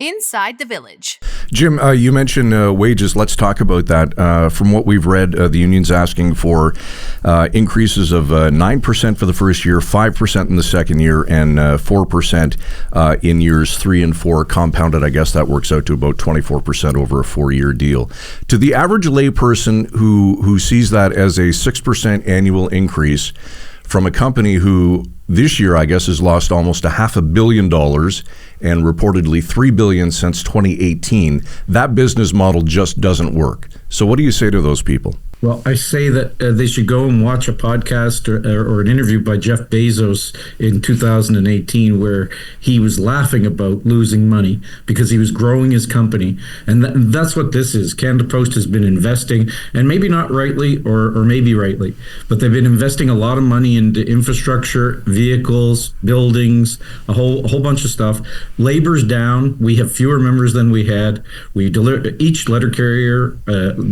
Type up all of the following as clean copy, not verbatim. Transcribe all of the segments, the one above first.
Inside the Village. Jim, you mentioned wages. Let's talk about that. From what we've read, the union's asking for increases of 9% for the first year, 5% in the second year, and 4% in years 3 and 4. Compounded, I guess that works out to about 24% over a 4-year deal. To the average layperson who sees that as a 6% annual increase from a company who this year, I guess, has lost almost $500 million and reportedly $3 billion since 2018. That business model just doesn't work. So what do you say to those people? Well, I say that they should go and watch a podcast or an interview by Jeff Bezos in 2018 where he was laughing about losing money because he was growing his company. And that's what this is. Canada Post has been investing, and maybe not rightly or maybe rightly, but they've been investing a lot of money into infrastructure, vehicles, buildings, a whole bunch of stuff. Labor's down. We have fewer members than we had. Each letter carrier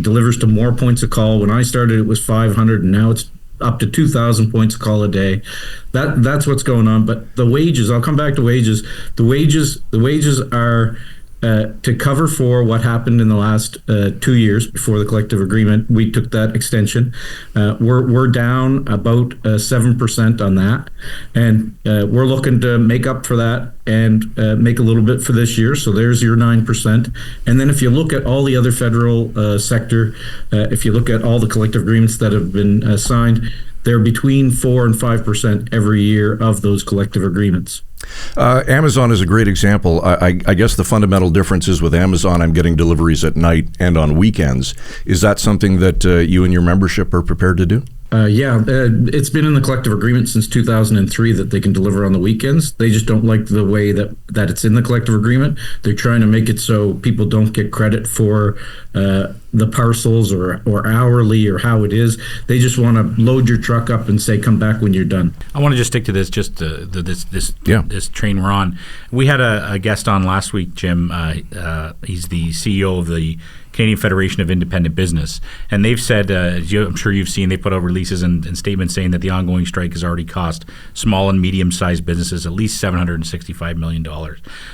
delivers to more points of call. When I started, it was 500, and now it's up to 2,000 points a call a day. That's what's going on. But the wages, I'll come back to wages. The wages are to cover for what happened in the last 2 years before the collective agreement. We took that extension. We're down about 7% on that, and we're looking to make up for that and make a little bit for this year. So there's your 9%. And then if you look at all the other federal sector, if you look at all the collective agreements that have been signed, they're between 4 and 5% every year of those collective agreements. Amazon is a great example. I guess the fundamental difference is with Amazon, I'm getting deliveries at night and on weekends. Is that something that you and your membership are prepared to do? It's been in the collective agreement since 2003 that they can deliver on the weekends. They just don't like the way that it's in the collective agreement. They're trying to make it so people don't get credit for the parcels or hourly or how it is. They just want to load your truck up and say, come back when you're done. I want to just stick to this, this train we're on. We had a guest on last week, Jim. He's the CEO of the Canadian Federation of Independent Business. And they've said, I'm sure you've seen, they put out releases and statements saying that the ongoing strike has already cost small and medium-sized businesses at least $765 million.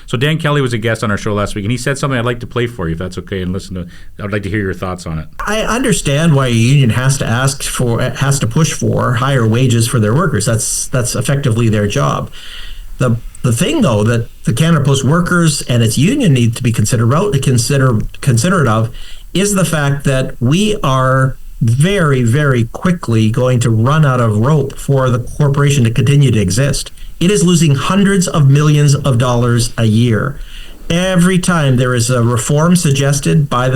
So Dan Kelly was a guest on our show last week, and he said something I'd like to play for you, if that's okay, and I'd like to hear your thoughts on it. I understand why a union has to push for higher wages for their workers. That's effectively their job. The thing, though, that the Canada Post workers and its union need to be considerate of is the fact that we are very, very quickly going to run out of rope for the corporation to continue to exist. It is losing hundreds of millions of dollars a year. Every time there is a reform suggested by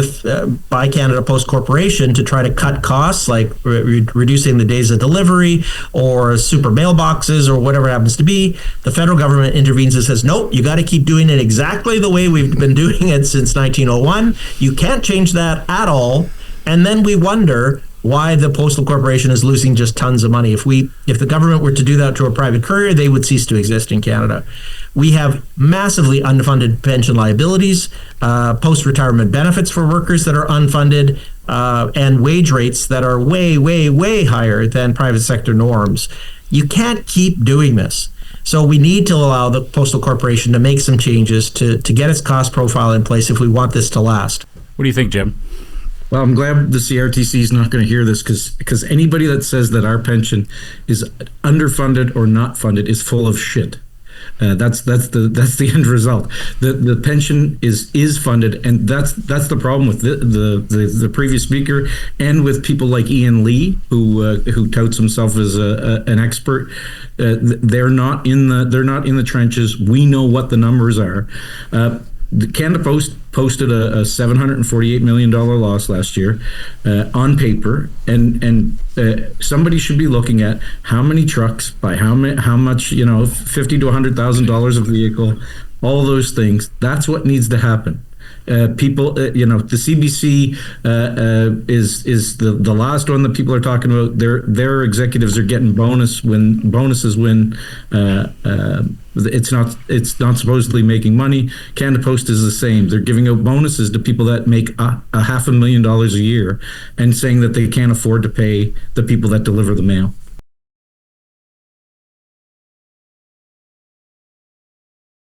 Canada Post Corporation to try to cut costs, like reducing the days of delivery or super mailboxes or whatever it happens to be, the federal government intervenes and says, nope, you got to keep doing it exactly the way we've been doing it since 1901. You can't change that at all. And then we wonder why the Postal Corporation is losing just tons of money. If the government were to do that to a private courier, they would cease to exist in Canada. We have massively unfunded pension liabilities, post-retirement benefits for workers that are unfunded, and wage rates that are way, way, way higher than private sector norms. You can't keep doing this. So we need to allow the Postal Corporation to make some changes to get its cost profile in place if we want this to last. What do you think, Jim? Well, I'm glad the CRTC is not going to hear this because anybody that says that our pension is underfunded or not funded is full of shit. That's the end result. The pension is funded, and that's the problem with the previous speaker and with people like Ian Lee, who touts himself as an expert. They're not in the trenches. We know what the numbers are. The Canada Post posted a $748 million loss last year on paper, and somebody should be looking at how many trucks by how much, $50,000 to $100,000 a vehicle, all those things. That's what needs to happen. People, the CBC is the last one that people are talking about. Their executives are getting bonuses when it's not supposedly making money. Canada Post is the same. They're giving out bonuses to people that make $500,000 a year and saying that they can't afford to pay the people that deliver the mail.